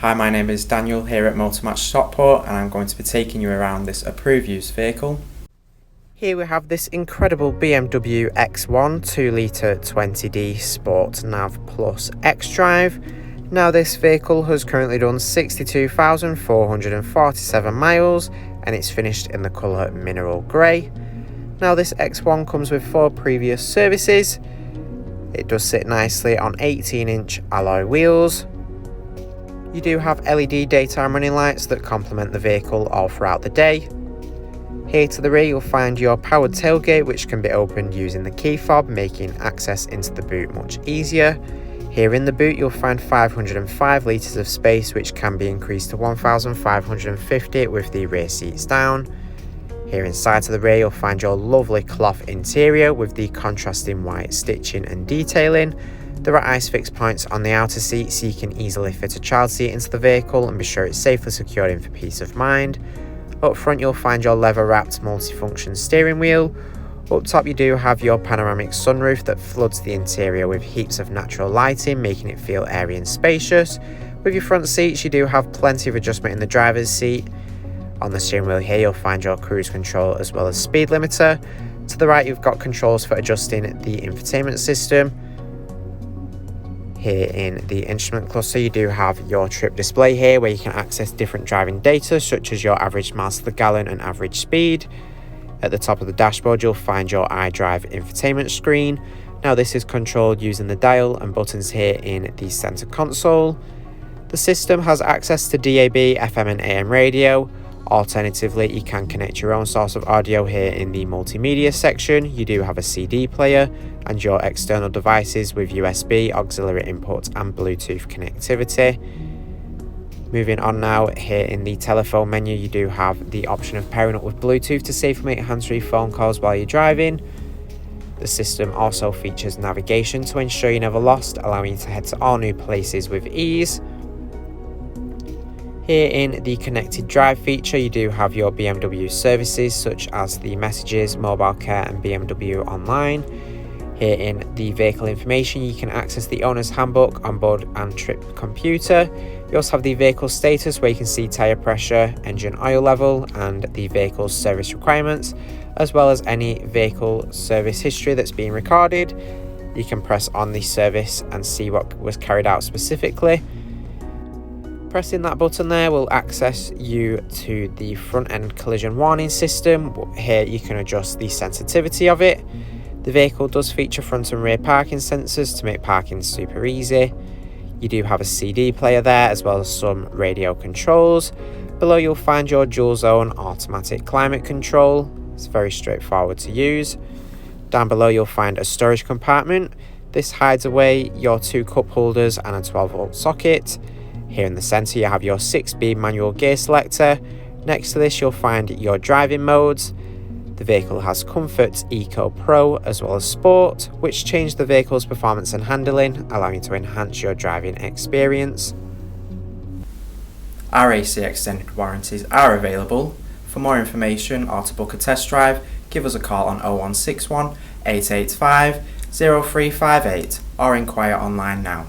Hi, my name is Daniel here at Motor Match Stockport, and I'm going to be taking you around this approved used vehicle. Here we have this incredible BMW X1 2.0 20d Sport Nav Plus xDrive. Now this vehicle has currently done 62,447 miles and it's finished in the colour mineral grey. Now this X1 comes with 4 previous services. It does sit nicely on 18-inch alloy wheels. You do have LED daytime running lights that complement the vehicle all throughout the day. Here to the rear you'll find your powered tailgate, which can be opened using the key fob, making access into the boot much easier. Here in the boot you'll find 505 litres of space, which can be increased to 1,550 with the rear seats down. Here inside to the rear you'll find your lovely cloth interior with the contrasting white stitching and detailing. There are ISOFIX points on the outer seat so you can easily fit a child seat into the vehicle and be sure it's safely secured in for peace of mind. Up front you'll find your leather wrapped multifunction steering wheel. Up top you do have your panoramic sunroof that floods the interior with heaps of natural lighting, making it feel airy and spacious. With your front seats you do have plenty of adjustment in the driver's seat. On the steering wheel here you'll find your cruise control as well as speed limiter. To the right you've got controls for adjusting the infotainment system. Here in the instrument cluster you do have your trip display here where you can access different driving data such as your average miles to the gallon and average speed. At the top of the dashboard you'll find your iDrive infotainment screen. Now this is controlled using the dial and buttons here in the center console. The system has access to DAB, FM and AM radio. Alternatively, you can connect your own source of audio here in the multimedia section. You do have a CD player and your external devices with USB, auxiliary inputs and Bluetooth connectivity. Moving on now, here in the telephone menu you do have the option of pairing up with Bluetooth to safely make hands-free phone calls while you're driving. The system also features navigation to ensure you're never lost, allowing you to head to all new places with ease. Here in the connected drive feature you do have your BMW services such as the messages, mobile care and BMW online. Here in the vehicle information you can access the owner's handbook, onboard and trip computer. You also have the vehicle status where you can see tyre pressure, engine oil level and the vehicle's service requirements, as well as any vehicle service history that's been recorded. You can press on the service and see what was carried out specifically. Pressing that button there will access you to the front end collision warning system. Here you can adjust the sensitivity of it. The vehicle does feature front and rear parking sensors to make parking super easy. You do have a CD player there as well as some radio controls. Below you'll find your dual zone automatic climate control. It's very straightforward to use. Down below you'll find a storage compartment. This hides away your 2 cup holders and a 12-volt socket. Here in the centre you have your 6-speed manual gear selector. Next to this you'll find your driving modes. The vehicle has Comfort, Eco, Pro as well as Sport, which change the vehicle's performance and handling, allowing you to enhance your driving experience. Our AC extended warranties are available. For more information or to book a test drive, give us a call on 0161 885 0358 or inquire online now.